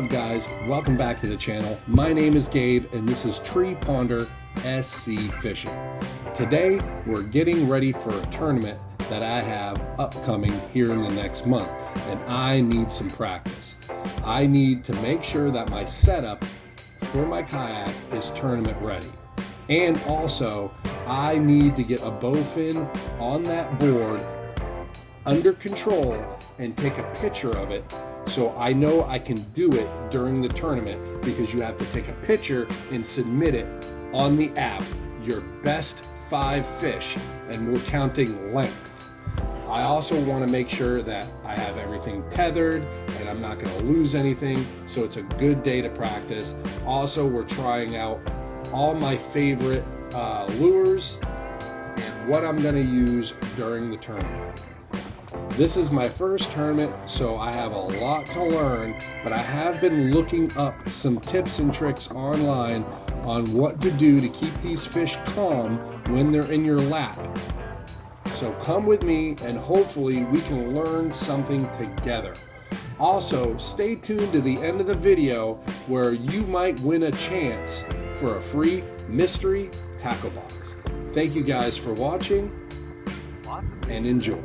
up, guys? Welcome back to the channel. My name is Gabe and this is Tree Ponder SC Fishing. Today we're getting ready for a tournament that I have upcoming here in the next month, and I need some practice. I need to make sure that my setup for my kayak is tournament ready, and also I need to get a bowfin on that board under control and take a picture of it so I know I can do it during the tournament, because you have to take a picture and submit it on the app, your best 5 fish, and we're counting length. I also want to make sure that I have everything tethered and I'm not going to lose anything, so it's a good day to practice. Also, we're trying out all my favorite lures and what I'm going to use during the tournament. This is my first tournament, so I have a lot to learn, but I have been looking up some tips and tricks online on what to do to keep these fish calm when they're in your lap. So come with me and hopefully we can learn something together. Also, stay tuned to the end of the video where you might win a chance for a free mystery tackle box. Thank you guys for watching and enjoy.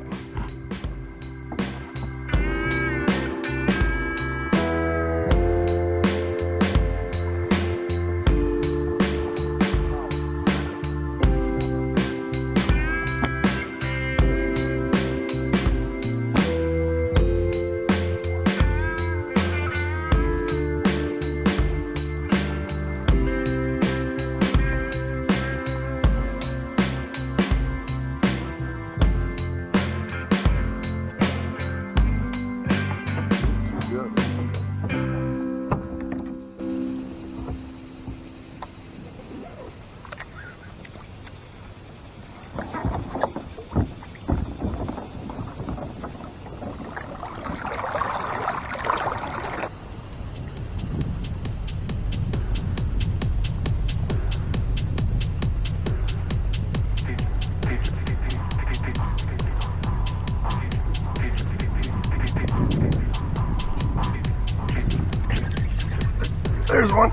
There's one.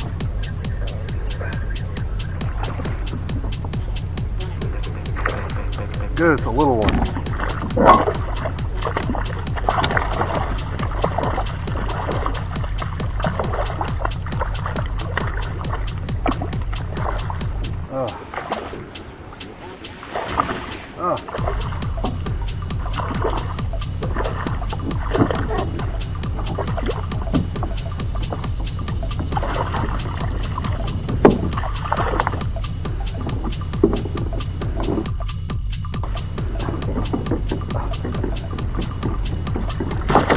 Good, it's a little one. Oh.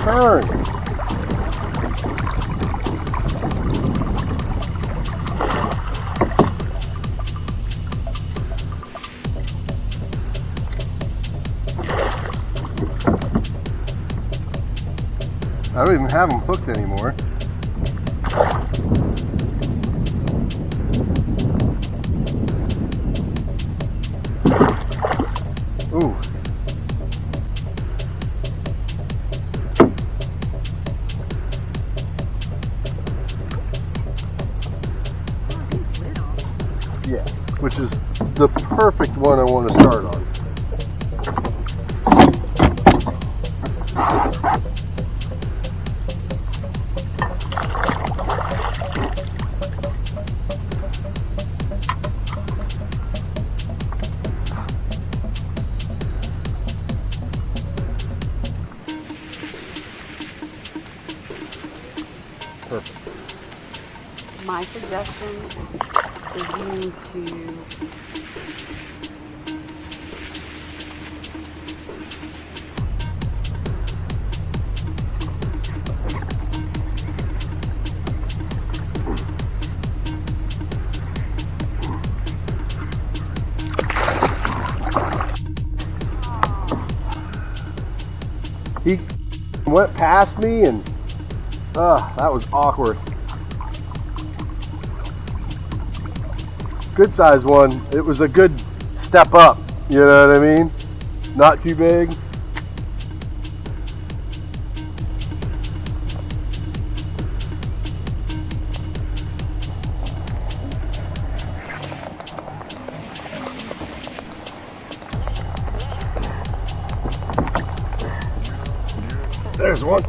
Turn. I don't even have them hooked anymore. Ooh. Yeah, which is the perfect one I want to start on. Perfect. My suggestion is you need to he went past me and that was awkward. Good size one. It was a good step up, you know what I mean? Not too big. There's one.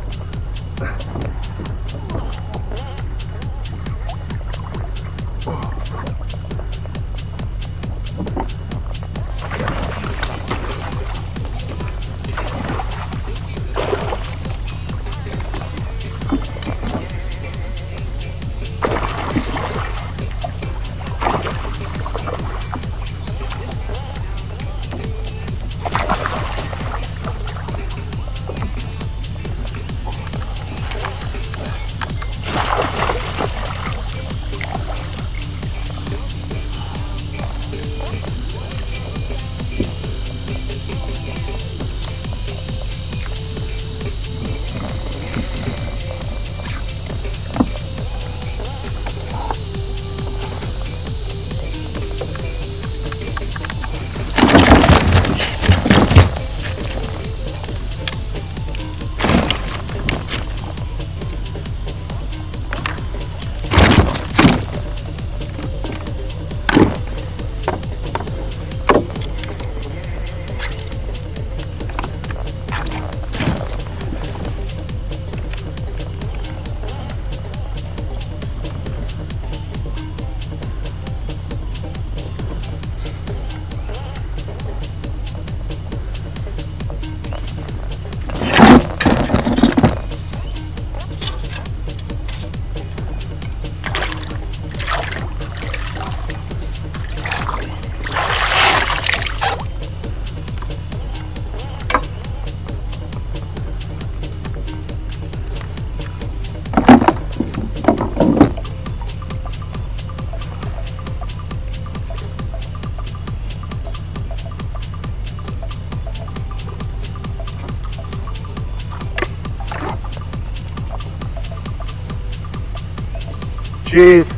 Cheese.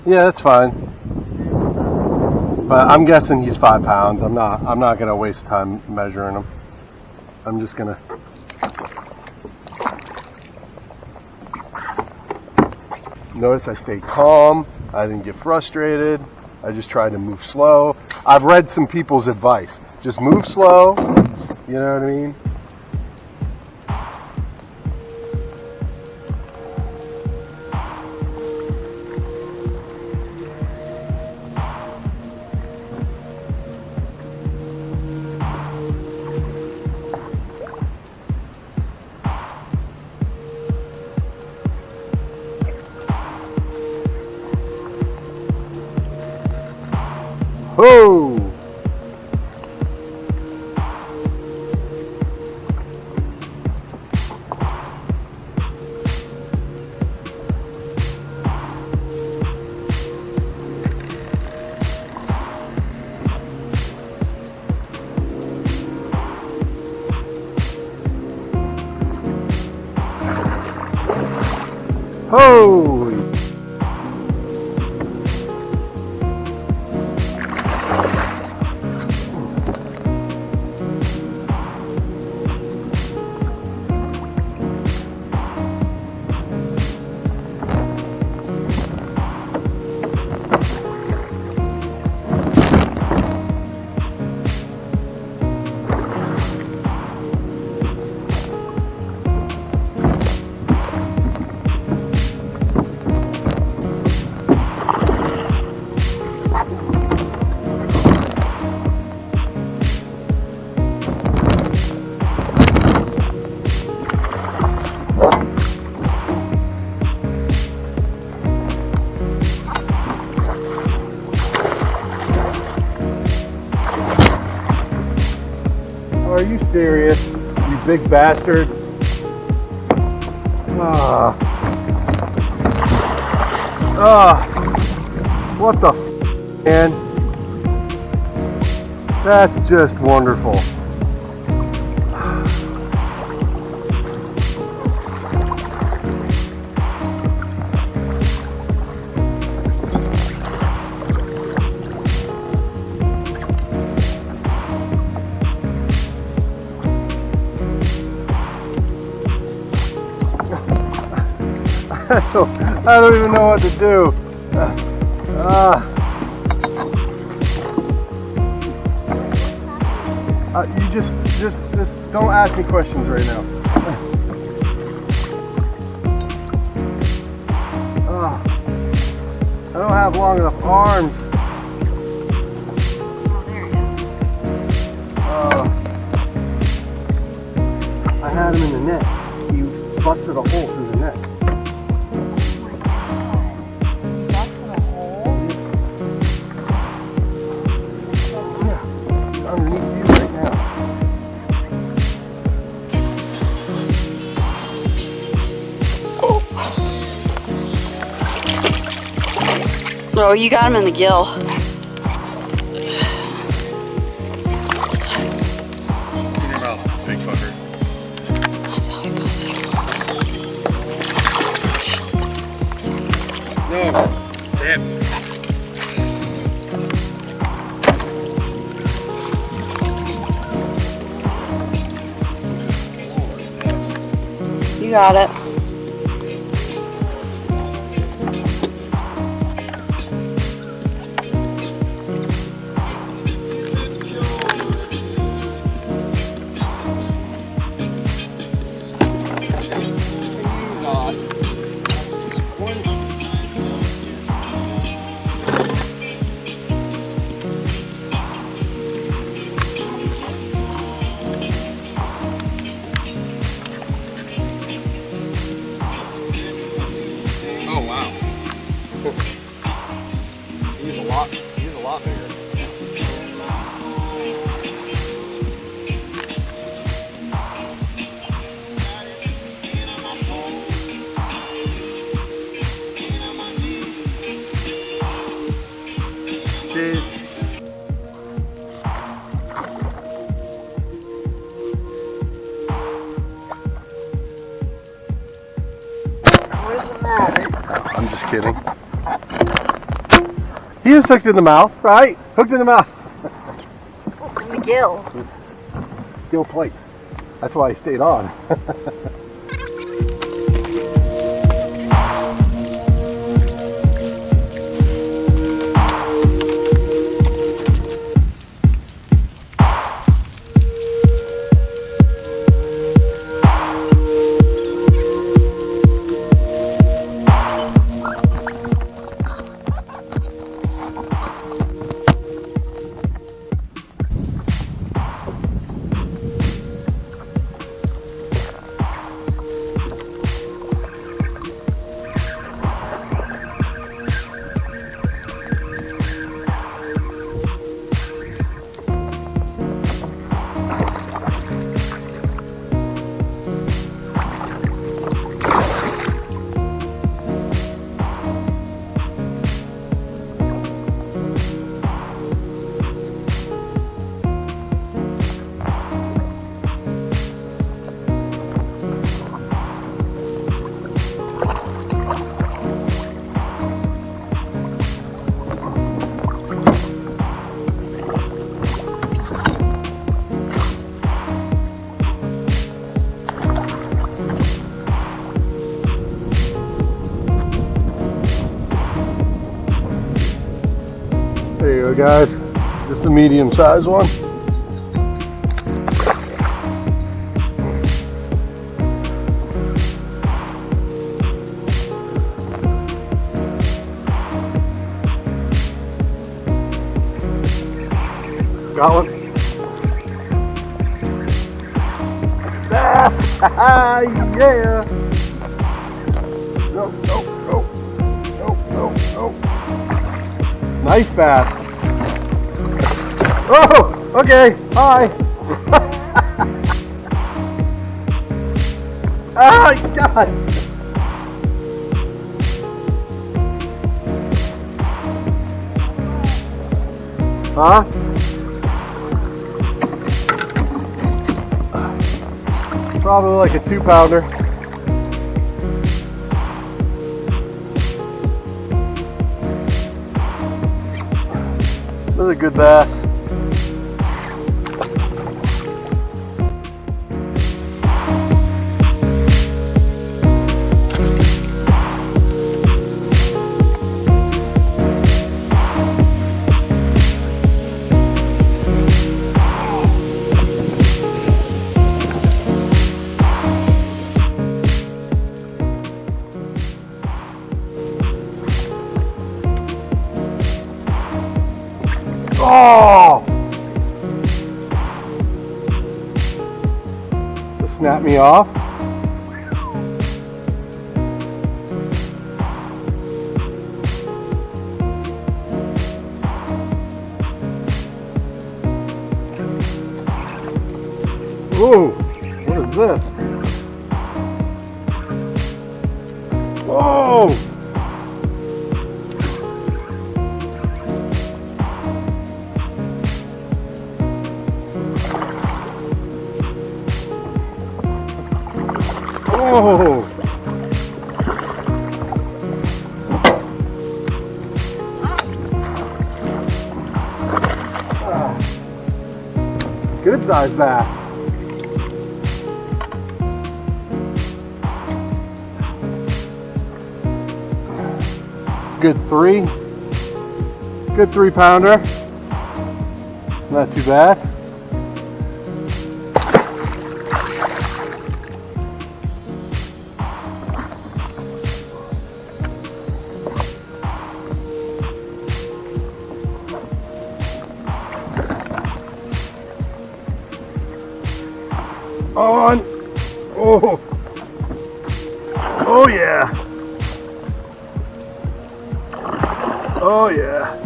Yeah, that's fine. But I'm guessing he's 5 pounds. I'm not gonna waste time measuring him. I'm just gonna. Notice I stayed calm. I didn't get frustrated. I just tried to move slow. I've read some people's advice. Just move slow. You know what I mean? Oh! Holy! Are you serious, you big bastard? What the f, man? That's just wonderful. I don't even know what to do. You just don't ask me questions right now. I don't have long enough arms. I had him in the net. He busted a hole through the net. Busted a hole? Yeah, he's underneath you right now. Bro, you got him in the gill. In your mouth, big fucker. That's how he busted him. No, damn. You got it. Oh wow. He's a lot bigger. Cheers. Where's the matter? I'm just kidding. He was hooked in the mouth, right? Hooked in the mouth. In the gill. Gill plate. That's why he stayed on. There you go, guys. Just a medium-sized one. Got one. Bass! Yeah! No, no, no. No, no, no. Nice bass. Oh, okay. Hi. Oh, God. Huh? Probably like a 2-pounder. Another good bass. snap me off. Ooh, what is this? Whoa! Oh! Good size bass. Good 3-pounder. Not too bad. On. Oh. Oh yeah. Oh yeah.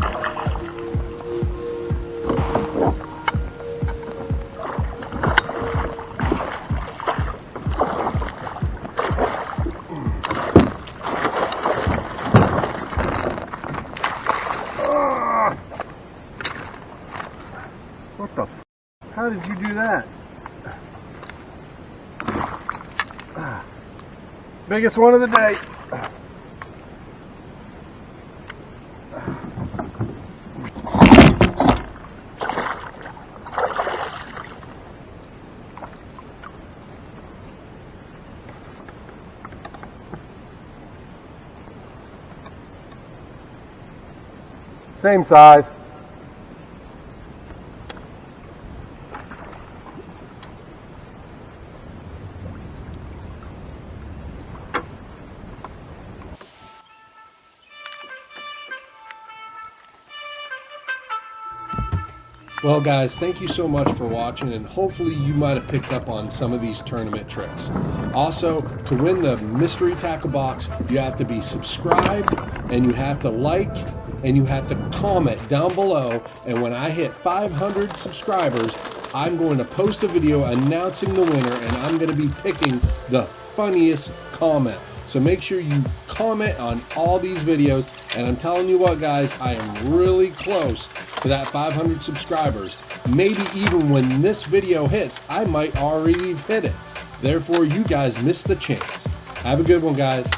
What the f? How did you do that? Biggest one of the day. Same size. Well guys, thank you so much for watching, and hopefully you might have picked up on some of these tournament tricks. Also, to win the mystery tackle box, you have to be subscribed, and you have to like, and you have to comment down below, and when I hit 500 subscribers, I'm going to post a video announcing the winner, and I'm going to be picking the funniest comment. So make sure you comment on all these videos, and I'm telling you what guys, I am really close to that 500 subscribers. Maybe even when this video hits, I might already have hit it. Therefore, you guys missed the chance. Have a good one, guys.